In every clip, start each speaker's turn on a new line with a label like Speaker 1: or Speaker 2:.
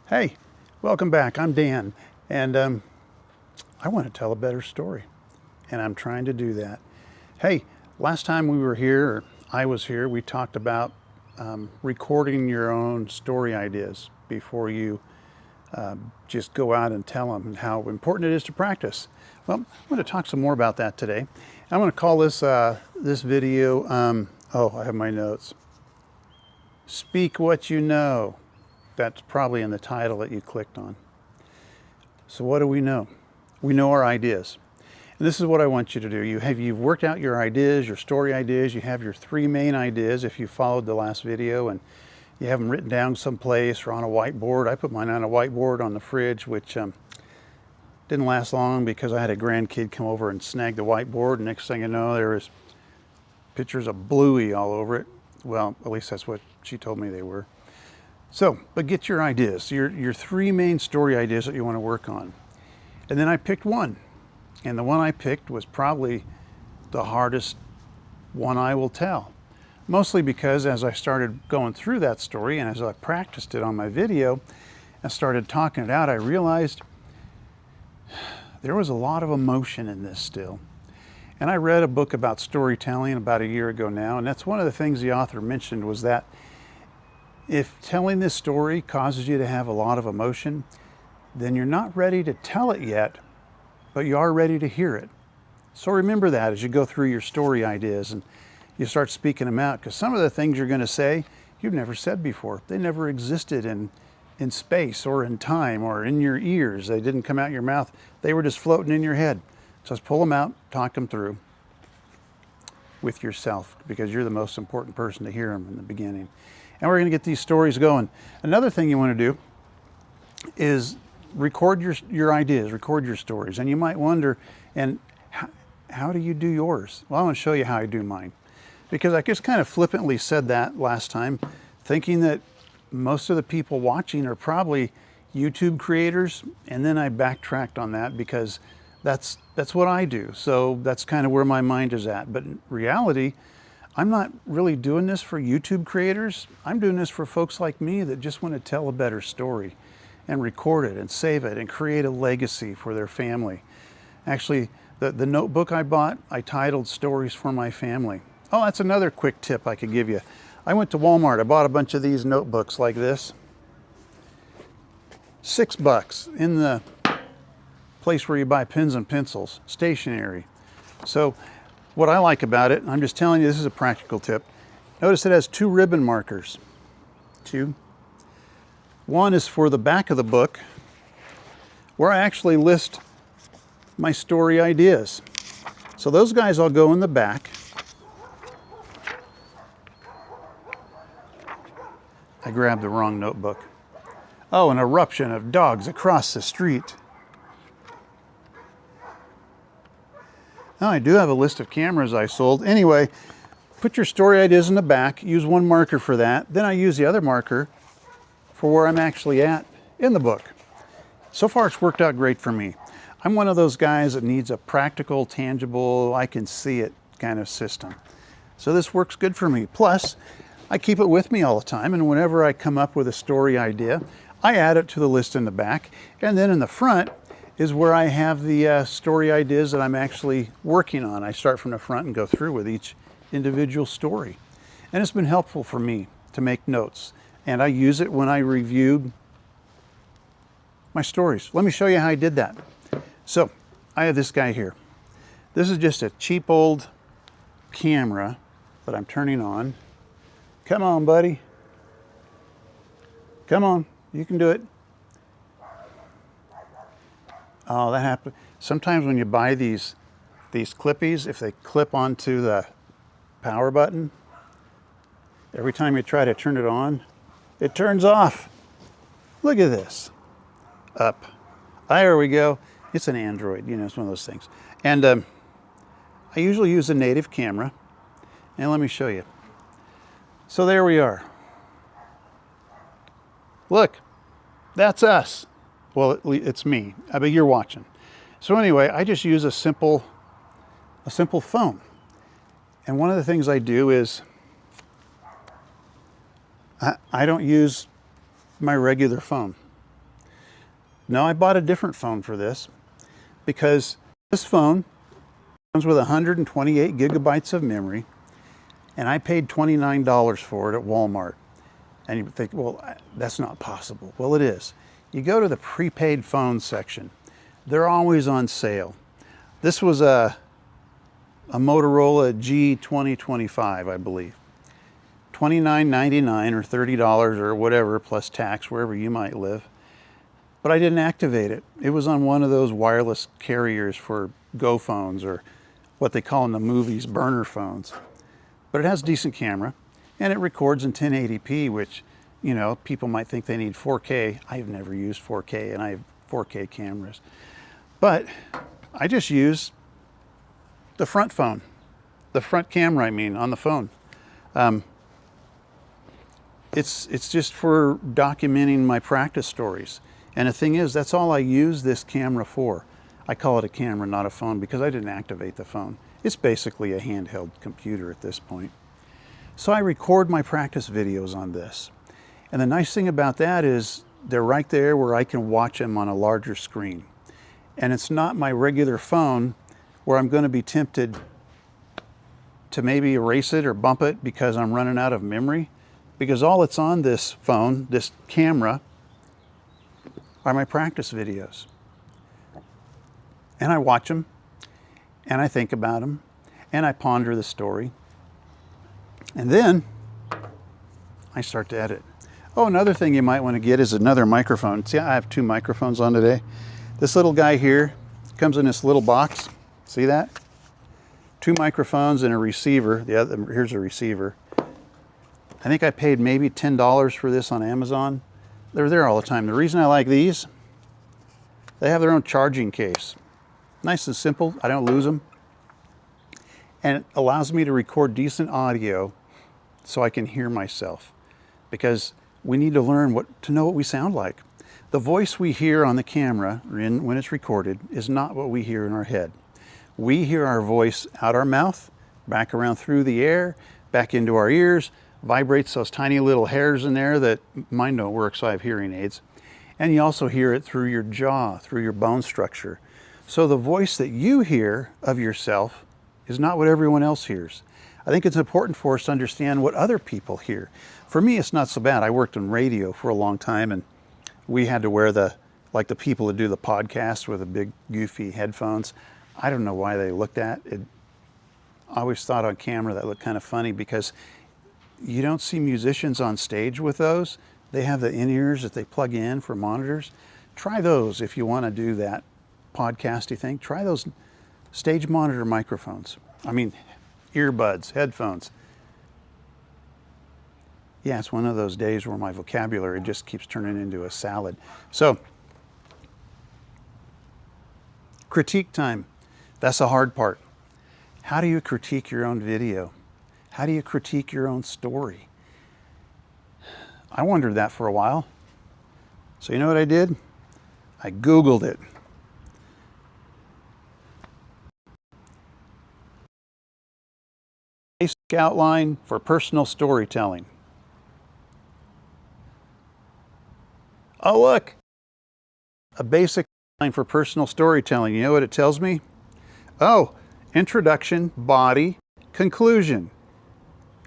Speaker 1: Hey, welcome back. I'm Dan, and I want to tell a better story, and I'm trying to do that. Hey, last time we were here, or I was here, we talked about recording your own story ideas before you just go out and tell them, and how important it is to practice. Well, I'm going to talk some more about that today. I'm going to call this this video, oh, I have my notes. Speak what you know. That's probably in the title that you clicked on. So what do we know? We know our ideas. And this is what I want you to do. You've worked out your ideas, your story ideas. You have your three main ideas if you followed the last video, and you have them written down someplace or on a whiteboard. I put mine on a whiteboard on the fridge, which didn't last long because I had a grandkid come over and snag the whiteboard. And next thing you know, there was pictures of Bluey all over it. Well, at least that's what she told me they were. So, but get your ideas, your three main story ideas that you want to work on. And then I picked one. And the one I picked was probably the hardest one I will tell. Mostly because as I started going through that story and as I practiced it on my video and started talking it out, I realized there was a lot of emotion in this still. And I read a book about storytelling about a year ago now, and that's one of the things the author mentioned was that if telling this story causes you to have a lot of emotion, then you're not ready to tell it yet, but you are ready to hear it. So remember that as you go through your story ideas and you start speaking them out, because some of the things you're going to say, you've never said before. They never existed in space or in time or in your ears. They didn't come out your mouth. They were just floating in your head. So just pull them out, talk them through with yourself, because you're the most important person to hear them in the beginning. And we're going to get these stories going. Another thing you want to do is record your ideas, record your stories. And you might wonder, and how do you do yours? Well, I want to show you how I do mine. Because I just kind of flippantly said that last time, thinking that most of the people watching are probably YouTube creators. And then I backtracked on that because that's what I do. So that's kind of where my mind is at. But in reality, I'm not really doing this for YouTube creators. I'm doing this for folks like me that just want to tell a better story and record it and save it and create a legacy for their family. Actually, the notebook I bought, I titled Stories for My Family. Oh, that's another quick tip I could give you. I went to Walmart. I bought a bunch of these notebooks like this. $6 in the place where you buy pens and pencils, stationery. So what I like about it, I'm just telling you, this is a practical tip. Notice it has two ribbon markers. Two. One is for the back of the book, where I actually list my story ideas. So those guys all go in the back. I grabbed the wrong notebook. Oh, an eruption of dogs across the street. Now, I do have a list of cameras I sold. Anyway, put your story ideas in the back. Use one marker for that. Then I use the other marker for where I'm actually at in the book. So far, it's worked out great for me. I'm one of those guys that needs a practical, tangible, I can see it kind of system. So this works good for me. Plus, I keep it with me all the time, and whenever I come up with a story idea, I add it to the list in the back. And then in the front is where I have the story ideas that I'm actually working on. I start from the front and go through with each individual story. And it's been helpful for me to make notes. And I use it when I reviewed my stories. Let me show you how I did that. So I have this guy here. This is just a cheap old camera that I'm turning on. Come on, buddy. Come on, you can do it. Oh, that happens. Sometimes when you buy these clippies, if they clip onto the power button, every time you try to turn it on, it turns off. Look at this. Up. There we go. It's an Android, you know, it's one of those things. And I usually use a native camera. And let me show you. So there we are. Look, that's us. Well, it's me. I mean, you're watching. So anyway, I just use a simple phone. And one of the things I do is I don't use my regular phone. No, I bought a different phone for this because this phone comes with 128 gigabytes of memory, and I paid $29 for it at Walmart. And you think, well, that's not possible. Well, it is. You go to the prepaid phone section. They're always on sale. This was a Motorola G2025, I believe. $29.99 or $30 or whatever plus tax wherever you might live. But I didn't activate it. It was on one of those wireless carriers for Go phones, or what they call in the movies burner phones. But it has a decent camera, and it records in 1080p, which, you know, people might think they need 4K. I've never used 4K, and I have 4K cameras. But I just use the front phone, the front camera, I mean, on the phone. It's just for documenting my practice stories. And the thing is, that's all I use this camera for. I call it a camera, not a phone, because I didn't activate the phone. It's basically a handheld computer at this point. So I record my practice videos on this. And the nice thing about that is they're right there where I can watch them on a larger screen. And it's not my regular phone where I'm going to be tempted to maybe erase it or bump it because I'm running out of memory. Because all that's on this phone, this camera, are my practice videos. And I watch them, and I think about them, and I ponder the story. And then I start to edit. Oh, another thing you might want to get is another microphone. See, I have two microphones on today. This little guy here comes in this little box. See that? Two microphones and a receiver. Here's a receiver. I think I paid maybe $10 for this on Amazon. They're there all the time. The reason I like these, they have their own charging case. Nice and simple. I don't lose them. And it allows me to record decent audio so I can hear myself. Because we need to learn to know what we sound like. The voice we hear on the camera, when it's recorded, is not what we hear in our head. We hear our voice out our mouth, back around through the air, back into our ears, vibrates those tiny little hairs in there that mine don't work, so I have hearing aids. And you also hear it through your jaw, through your bone structure. So the voice that you hear of yourself is not what everyone else hears. I think it's important for us to understand what other people hear. For me, it's not so bad. I worked in radio for a long time, and we had to wear the people that do the podcast with the big goofy headphones. I don't know why they looked at it. I always thought on camera that looked kind of funny because you don't see musicians on stage with those. They have the in-ears that they plug in for monitors. Try those if you want to do that podcasty thing. Try those stage monitor microphones. I mean, earbuds, headphones. Yeah, it's one of those days where my vocabulary just keeps turning into a salad. So, critique time. That's the hard part. How do you critique your own video? How do you critique your own story? I wondered that for a while. So you know what I did? I Googled it. Basic outline for personal storytelling. Oh, look. A basic outline for personal storytelling. You know what it tells me? Oh, introduction, body, conclusion.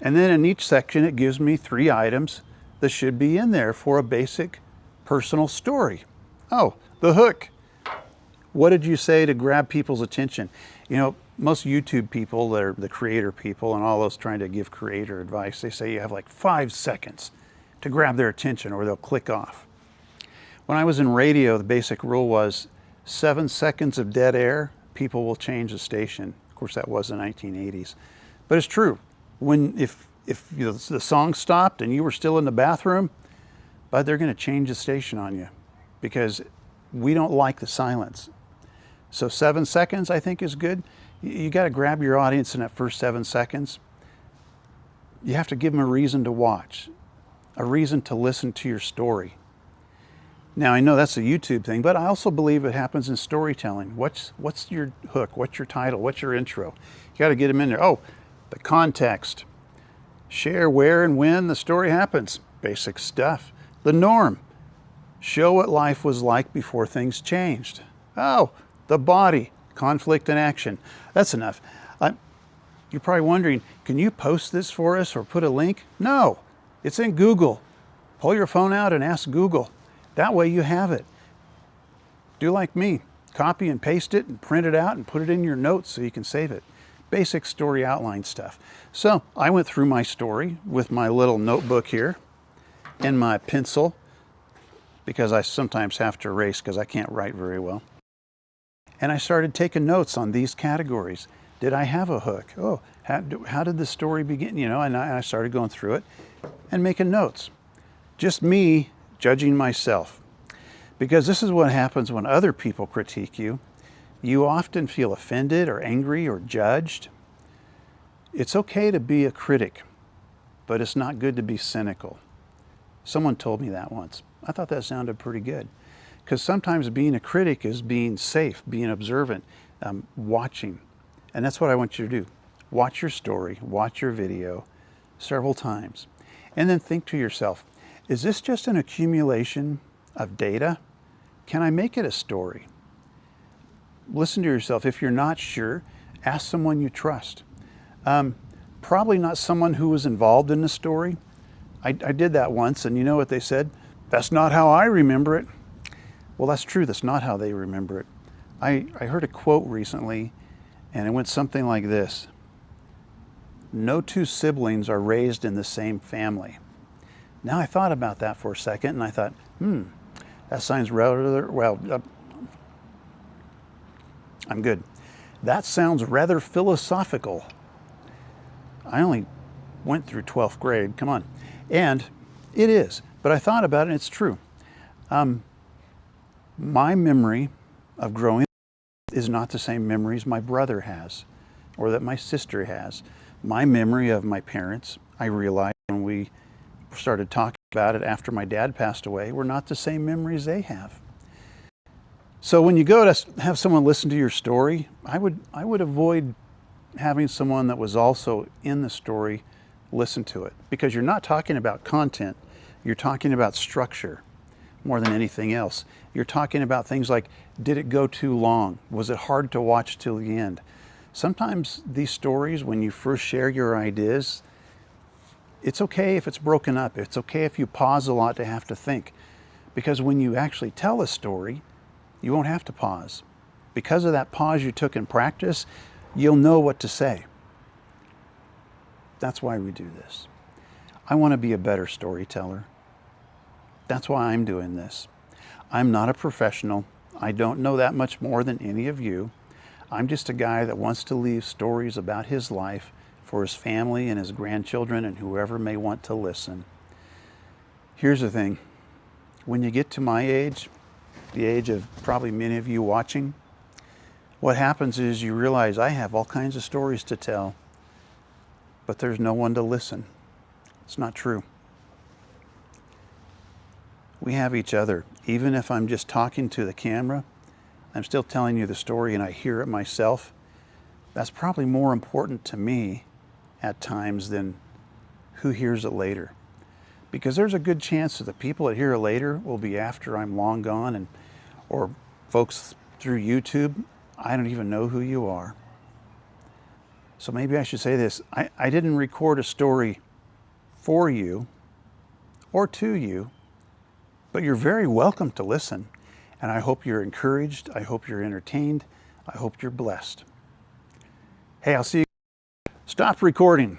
Speaker 1: And then in each section, it gives me 3 items that should be in there for a basic personal story. Oh, the hook. What did you say to grab people's attention? You know, most YouTube people, they're the creator people and all those trying to give creator advice, they say you have like 5 seconds to grab their attention or they'll click off. When I was in radio, the basic rule was 7 seconds of dead air, people will change the station. Of course, that was the 1980s. But it's true. If you know, the song stopped and you were still in the bathroom, but they're going to change the station on you because we don't like the silence. So 7 seconds, I think, is good. You got to grab your audience in that first 7 seconds. You have to give them a reason to watch, a reason to listen to your story. Now, I know that's a YouTube thing, but I also believe it happens in storytelling. What's your hook? What's your title? What's your intro? You got to get them in there. Oh, the context. Share where and when the story happens. Basic stuff. The norm. Show what life was like before things changed. Oh, the body, conflict and action. That's enough. You're probably wondering, can you post this for us or put a link? No, it's in Google. Pull your phone out and ask Google. That way you have it. Do like me, copy and paste it and print it out and put it in your notes so you can save it. Basic story outline stuff. So I went through my story with my little notebook here and my pencil, because I sometimes have to erase because I can't write very well. And I started taking notes on these categories. Did I have a hook? Oh, how did the story begin? You know, and I started going through it and making notes. Just me judging myself. Because this is what happens when other people critique you. You often feel offended or angry or judged. It's okay to be a critic, but it's not good to be cynical. Someone told me that once. I thought that sounded pretty good. Because sometimes being a critic is being safe, being observant, watching. And that's what I want you to do. Watch your story, watch your video several times. And then think to yourself, is this just an accumulation of data? Can I make it a story? Listen to yourself. If you're not sure, ask someone you trust. Probably not someone who was involved in the story. I did that once, and you know what they said? That's not how I remember it. Well, that's true. That's not how they remember it. I heard a quote recently, and it went something like this. No two siblings are raised in the same family. Now I thought about that for a second, and I thought, that sounds rather, well, I'm good. That sounds rather philosophical. I only went through 12th grade, come on. And it is, but I thought about it and it's true. My memory of growing up is not the same memories my brother has or that my sister has. My memory of my parents, I realized when we started talking about it after my dad passed away, were not the same memories they have. So when you go to have someone listen to your story, I would avoid having someone that was also in the story listen to it, because you're not talking about content, you're talking about structure more than anything else. You're talking about things like, did it go too long? Was it hard to watch till the end? Sometimes these stories, when you first share your ideas, it's okay if it's broken up. It's okay if you pause a lot to have to think. Because when you actually tell a story, you won't have to pause. Because of that pause you took in practice, you'll know what to say. That's why we do this. I want to be a better storyteller. That's why I'm doing this. I'm not a professional. I don't know that much more than any of you. I'm just a guy that wants to leave stories about his life for his family and his grandchildren and whoever may want to listen. Here's the thing. When you get to my age, the age of probably many of you watching, what happens is you realize I have all kinds of stories to tell, but there's no one to listen. It's not true. We have each other. Even if I'm just talking to the camera, I'm still telling you the story and I hear it myself. That's probably more important to me at times than who hears it later. Because there's a good chance that the people that hear it later will be after I'm long gone, or folks through YouTube, I don't even know who you are. So maybe I should say this. I didn't record a story for you or to you, but you're very welcome to listen. And I hope you're encouraged. I hope you're entertained. I hope you're blessed. Hey, I'll see you. Stop recording.